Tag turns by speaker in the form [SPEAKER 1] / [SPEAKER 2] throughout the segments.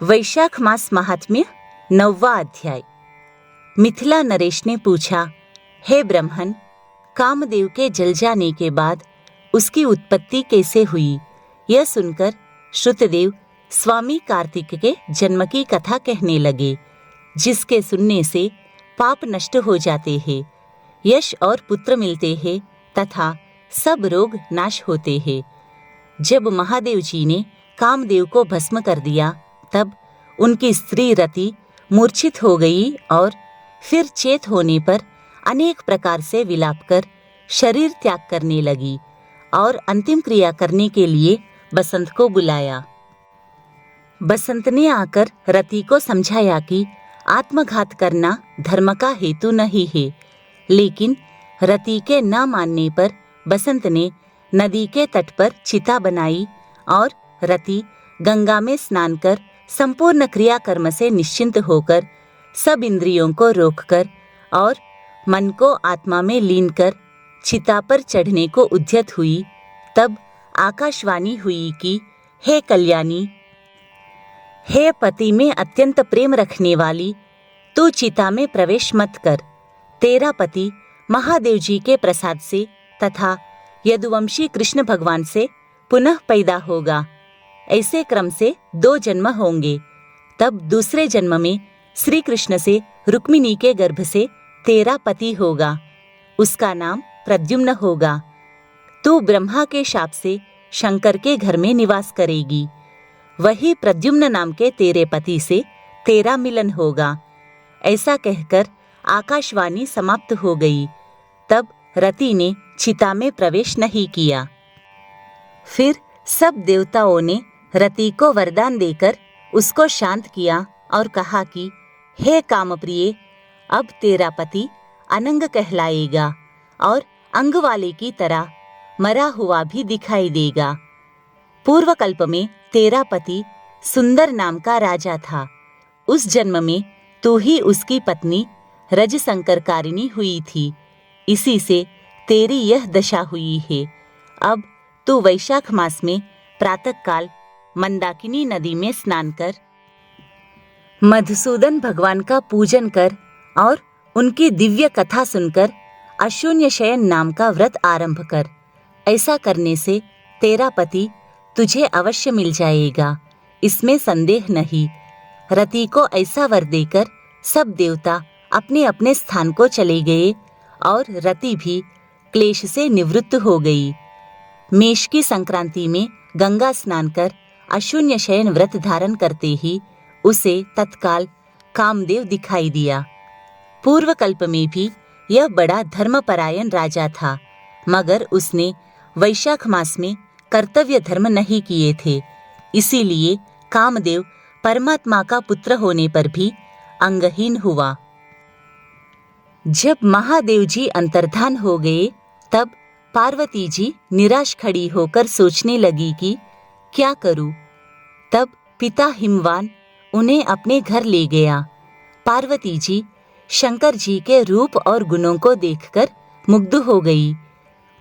[SPEAKER 1] वैशाख मास महात्म्य 9वां अध्याय। मिथिला नरेश ने पूछा, हे ब्रह्मन, कामदेव के जल जाने के बाद उसकी उत्पत्ति कैसे हुई? यह सुनकर श्रुतदेव स्वामी कार्तिक के जन्म की कथा कहने लगे, जिसके सुनने से पाप नष्ट हो जाते हैं, यश और पुत्र मिलते हैं तथा सब रोग नाश होते हैं। जब महादेव जी ने कामदेव को भस्म कर दिया, तब उनकी स्त्री रति मूर्छित हो गई और फिर चेत होने पर अनेक प्रकार से विलाप कर शरीर त्याग करने लगी और अंतिम क्रिया करने के लिए बसंत को बुलाया। बसंत ने आकर रति को समझाया कि आत्मघात करना धर्म का हेतु नहीं है, लेकिन रति के न मानने पर बसंत ने नदी के तट पर चिता बनाई और रति गंगा में स्नान कर संपूर्ण क्रियाकर्म से निश्चिंत होकर सब इंद्रियों को रोककर और मन को आत्मा में लीन कर चिता पर चढ़ने को उद्यत हुई। तब आकाशवाणी हुई कि हे कल्याणी, हे पति में अत्यंत प्रेम रखने वाली, तू चिता में प्रवेश मत कर। तेरा पति महादेव जी के प्रसाद से तथा यदुवंशी कृष्ण भगवान से पुनः पैदा होगा। ऐसे क्रम से 2 जन्म होंगे। तब दूसरे जन्म में श्री कृष्ण से रुक्मिणी के गर्भ से तेरा पति होगा। उसका नाम प्रद्युम्न होगा। तू ब्रह्मा के शाप से शंकर के घर में निवास करेगी। वही प्रद्युम्न नाम के तेरे पति से तेरा मिलन होगा। ऐसा कहकर आकाशवाणी समाप्त हो गई। तब रति ने चिता में प्रवेश नहीं किया। फिर सब देवताओं ने रति को वरदान देकर उसको शांत किया और कहा कि हे कामप्रिय, अब तेरा पति अनंग कहलाएगा और अंग वाले की तरह मरा हुआ भी दिखाई देगा। पूर्व कल्प में तेरा पति सुंदर नाम का राजा था। उस जन्म में तू ही उसकी पत्नी रजसंकरकारिणी हुई थी। इसी से तेरी यह दशा हुई है। अब तू वैशाख मास में प्रातःकाल मंदाकिनी नदी में स्नान कर मधुसूदन भगवान का पूजन कर और उनकी दिव्य कथा सुनकर अशून्य शयन नाम का व्रत आरंभ कर। ऐसा करने से तेरा पति तुझे अवश्य मिल जाएगा, इसमें संदेह नहीं। रति को ऐसा वर देकर सब देवता अपने अपने स्थान को चले गए और रति भी क्लेश से निवृत्त हो गई। मेष की संक्रांति में गंगा स्नान कर अशून्य शयन व्रत धारण करते ही उसे तत्काल कामदेव दिखाई दिया। पूर्व कल्प में भी यह बड़ा धर्मपरायण राजा था, मगर उसने वैशाख मास में कर्तव्य धर्म नहीं किए थे। इसीलिए कामदेव परमात्मा का पुत्र होने पर भी अंगहीन हुआ। जब महादेव जी अंतर्धान हो गए, तब पार्वती जी निराश खड़ी होकर सोचने लगी कि क्या करूं। तब पिता हिमवान उन्हें अपने घर ले गया। पार्वती जी शंकर जी के रूप और गुणों को देखकर मुग्ध हो गई।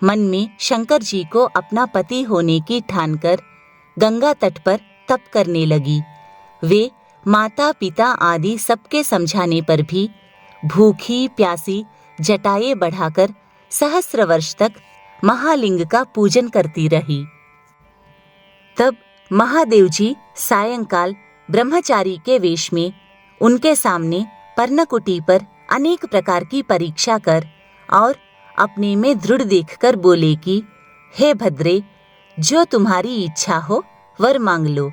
[SPEAKER 1] मन में शंकर जी को अपना पति होने की ठानकर गंगा तट पर तप करने लगी। वे माता पिता आदि सबके समझाने पर भी भूखी प्यासी जटाएं बढ़ाकर सहस्र वर्ष तक महालिंग का पूजन करती रही। तब महादेव जी सायंकाल ब्रह्मचारी के वेश में उनके सामने पर्णकुटी पर अनेक प्रकार की परीक्षा कर और अपने में दृढ़ देखकर बोले कि हे भद्रे, जो तुम्हारी इच्छा हो वर मांग लो।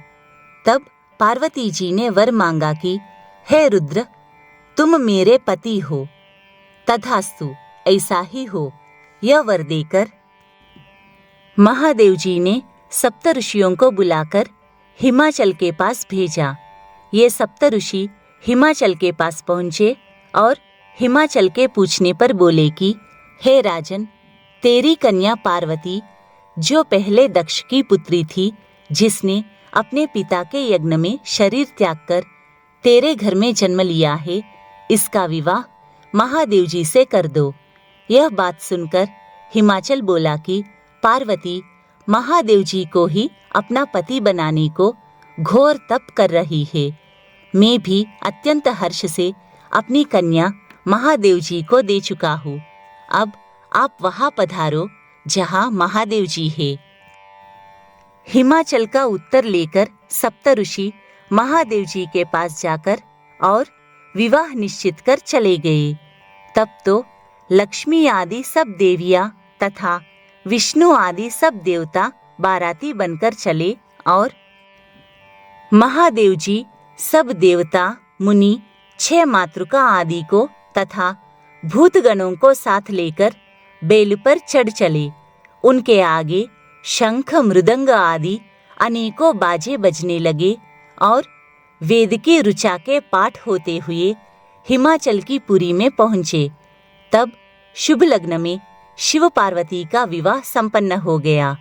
[SPEAKER 1] तब पार्वती जी ने वर मांगा कि हे रुद्र, तुम मेरे पति हो। तथास्तु, ऐसा ही हो। यह वर देकर महादेव जी ने सप्त ऋषियों को बुलाकर हिमाचल के पास भेजा। ये सप्त ऋषि हिमाचल के पास पहुंचे और हिमाचल के पूछने पर बोले कि हे राजन, तेरी कन्या पार्वती, जो पहले दक्ष की पुत्री थी, जिसने अपने पिता के यज्ञ में शरीर त्याग कर तेरे घर में जन्म लिया है, इसका विवाह महादेव जी से कर दो। यह बात सुनकर हिमाचल बोला कि पार्वती महादेव जी को ही अपना पति बनाने को घोर तप कर रही है। मैं भी अत्यंत हर्ष से अपनी कन्या महादेव जी को दे चुका हूँ। अब आप वहां पधारो जहां महादेव जी है। हिमाचल का उत्तर लेकर सप्तऋषि महादेव जी के पास जाकर और विवाह निश्चित कर चले गए। तब तो लक्ष्मी आदि सब देवियां तथा विष्णु आदि सब देवता बाराती बनकर चले और महादेव जी सब देवता मुनि 6 मातृका आदि को तथा भूतगणों को साथ लेकर बेल पर चढ़ चले। उनके आगे शंख मृदंग आदि अनेकों बाजे बजने लगे और वेद की ऋचा के पाठ होते हुए हिमाचल की पुरी में पहुंचे। तब शुभ लग्न में शिव पार्वती का विवाह संपन्न हो गया,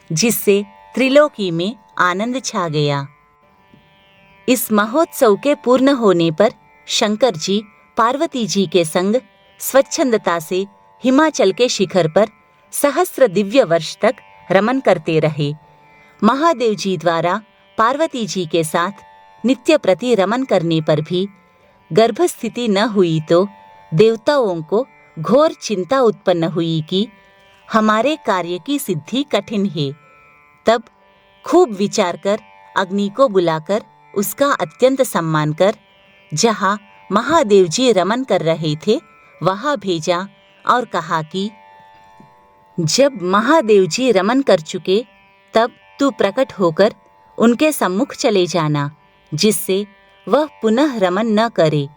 [SPEAKER 1] जिससे त्रिलोकी में आनंद छा गया। इस महोत्सव के पूर्ण होने पर शंकर जी पार्वती जी के संग स्वच्छंदता से हिमाचल के शिखर पर सहस्र दिव्य वर्ष तक रमन करते रहे। महादेव जी द्वारा पार्वती जी के साथ नित्य प्रति रमन करने पर भी गर्भ स्थिति न हुई तो देवताओं को घोर चिंता उत्पन्न हुई कि हमारे कार्य की सिद्धि कठिन है। तब खूब विचार कर अग्नि को बुलाकर उसका अत्यंत सम्मान कर जहाँ महादेव जी रमन कर रहे थे वहां भेजा और कहा कि जब महादेव जी रमन कर चुके तब तू प्रकट होकर उनके सम्मुख चले जाना, जिससे वह पुनः रमन न करे,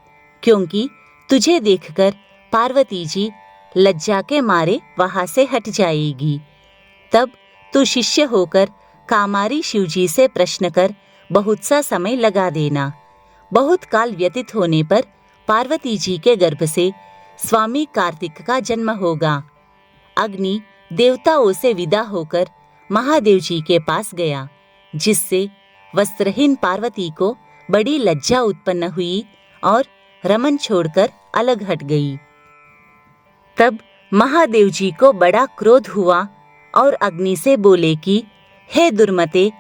[SPEAKER 1] क्योंकि तुझे देखकर पार्वती जी लज्जा के मारे वहां से हट जाएगी। तब तू शिष्य होकर कामारी शिवजी से प्रश्न कर बहुत सा समय लगा देना। बहुत काल व्यतीत होने पर पार्वती जी के गर्भ से स्वामी कार्तिक का जन्म होगा। अग्नि देवताओं से विदा होकर महादेव जी के पास गया, जिससे वस्त्रहीन पार्वती को बड़ी लज्जा उत्पन्न हुई और रमन छोड़कर अलग हट गई। तब महादेव जी को बड़ा क्रोध हुआ और अग्नि से बोले कि हे दुर्मते,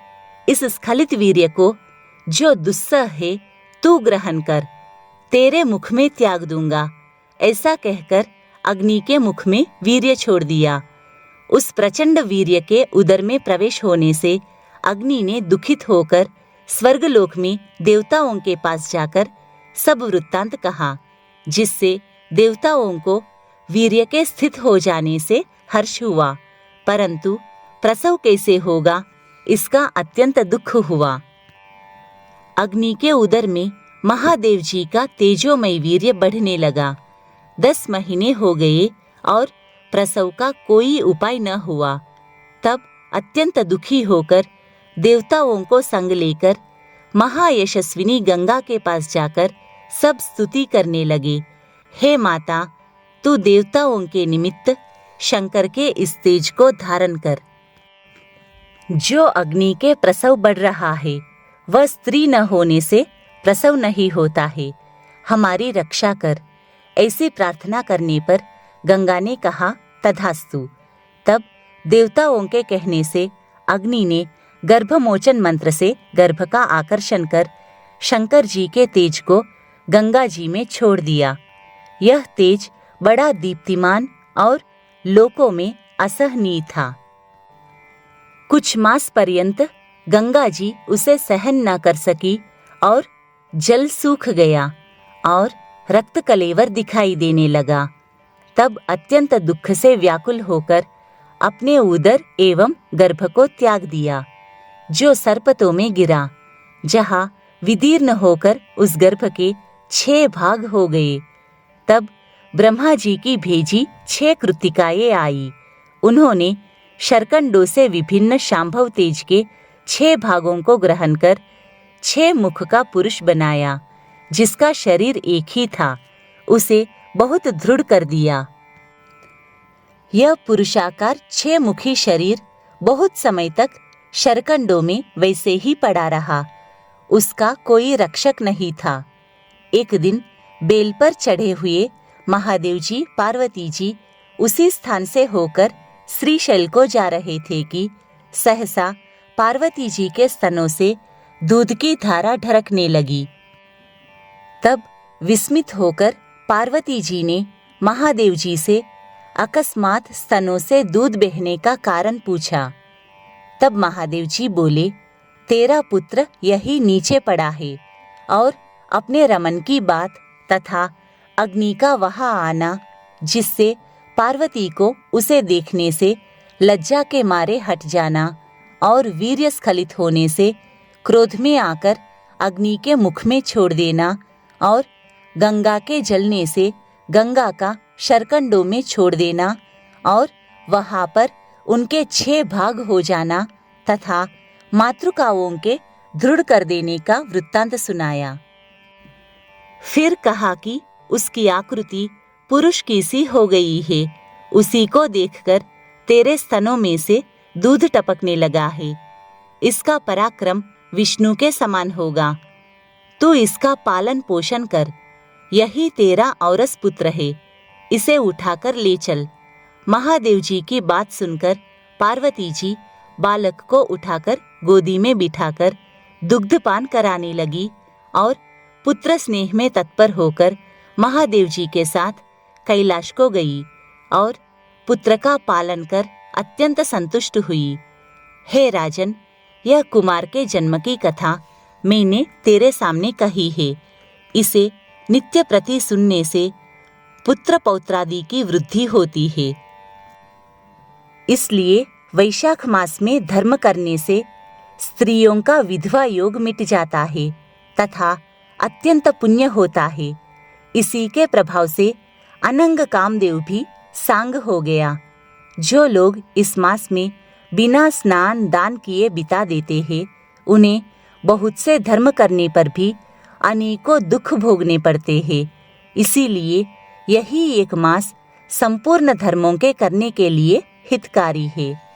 [SPEAKER 1] इस स्खलित वीर्य को जो दुस्सह है तू ग्रहण कर, तेरे मुख में त्याग दूंगा। ऐसा कहकर अग्नि के मुख में वीर्य छोड़ दिया। उस प्रचंड वीर्य के उदर में प्रवेश होने से अग्नि ने दुखित होकर स्वर्गलोक में देवताओं के पास जाकर सब वृत्तांत कहा, जिससे देवताओं को वीर्य के स्थित हो जाने से हर्ष हुआ, परंतु प्रसव कैसे होगा इसका अत्यंत दुख हुआ। अग्नि के उदर में महादेव जी का तेजोमय वीर्य बढ़ने लगा। 10 महीने हो गए और प्रसव का कोई उपाय न हुआ। तब अत्यंत दुखी होकर देवताओं को संग लेकर महायशस्विनी गंगा के पास जाकर सब स्तुति करने लगे। हे माता, तू देवताओं के निमित्त शंकर के इस तेज को धारण कर। जो अग्नि के प्रसव बढ़ रहा है वह स्त्री न होने से प्रसव नहीं होता है, हमारी रक्षा कर। ऐसी प्रार्थना करने पर गंगा ने कहा, तथास्तु। तब देवताओं के कहने से अग्नि ने गर्भमोचन मंत्र से गर्भ का आकर्षण कर शंकर जी के तेज को गंगा जी में छोड़ दिया। यह तेज बड़ा दीप्तिमान और लोकों में असहनीय था। कुछ मास पर्यंत गंगा जी उसे सहन न कर सकी और जल सूख गया और रक्त कलेवर दिखाई देने लगा। तब अत्यंत दुख से व्याकुल होकर अपने उदर एवं गर्भ को त्याग दिया, जो सर्पतों में गिरा, जहाँ विदीर्ण होकर उस गर्भ के 6 भाग हो गए। तब ब्रह्मा जी की भेजी 6 कृतिकाएं आई। उन्होंने शरकंडों से विभिन्न शांभव तेज के 6 भागों को ग्रहण कर 6 मुख का पुरुष बनाया, जिसका शरीर एक ही था, उसे बहुत दृढ़ कर दिया। यह पुरुषाकार 6 मुखी शरीर बहुत समय तक शरकंडों में वैसे ही पड़ा रहा। उसका कोई रक्षक नहीं था। एक दिन बेल पर चढ़े हुए महादेव जी पार्वती जी उसी स्थान से होकर श्रीशैल को जा रहे थे कि सहसा पार्वती जी के स्तनों से दूध की धारा ढरकने लगी। तब विस्मित होकर पार्वती जी ने महादेव जी से अकस्मात स्तनों से दूध बहने का कारण पूछा। तब महादेव जी बोले, तेरा पुत्र यही नीचे पड़ा है और अपने रमन की बात तथा अग्नि का वहां आना, जिससे पार्वती को उसे देखने से लज्जा के मारे हट जाना और वीर्य स्खलित होने से क्रोध में आकर अग्नि के मुख में छोड़ देना और गंगा के जलने से गंगा का शरकंडों में छोड़ देना और वहां पर उनके 6 भाग हो जाना तथा मातृकाओं के दृढ़ कर देने का वृत्तांत सुनाया। फिर कहा कि उसकी आकृति पुरुष की सी हो गई है, उसी को देखकर तेरे स्तनों में से दूध टपकने लगा है। इसका पराक्रम विष्णु के समान होगा। तू इसका पालन पोषण कर, यही तेरा औरस पुत्र है, इसे उठाकर ले चल। महादेव जी की बात सुनकर पार्वती जी बालक को उठाकर गोदी में बिठाकर दुग्धपान कराने लगी और पुत्र स्नेह में तत्पर होकर महादेव जी के साथ कैलाश को गई और पुत्र का पालन कर अत्यंत संतुष्ट हुई। हे राजन, यह कुमार के जन्म की कथा मैंने तेरे सामने कही है। इसे नित्य प्रति सुनने से पुत्र पौत्रादि की वृद्धि होती है। इसलिए वैशाख मास में धर्म करने से स्त्रियों का विधवा योग मिट जाता है तथा अत्यंत पुण्य होता है। इसी के प्रभाव से अनंग कामदेव भी सांग हो गया। जो लोग इस मास में बिना स्नान दान किए बिता देते हैं, उन्हें बहुत से धर्म करने पर भी अनेकों दुख भोगने पड़ते हैं। इसीलिए यही एक मास संपूर्ण धर्मों के करने के लिए हितकारी है।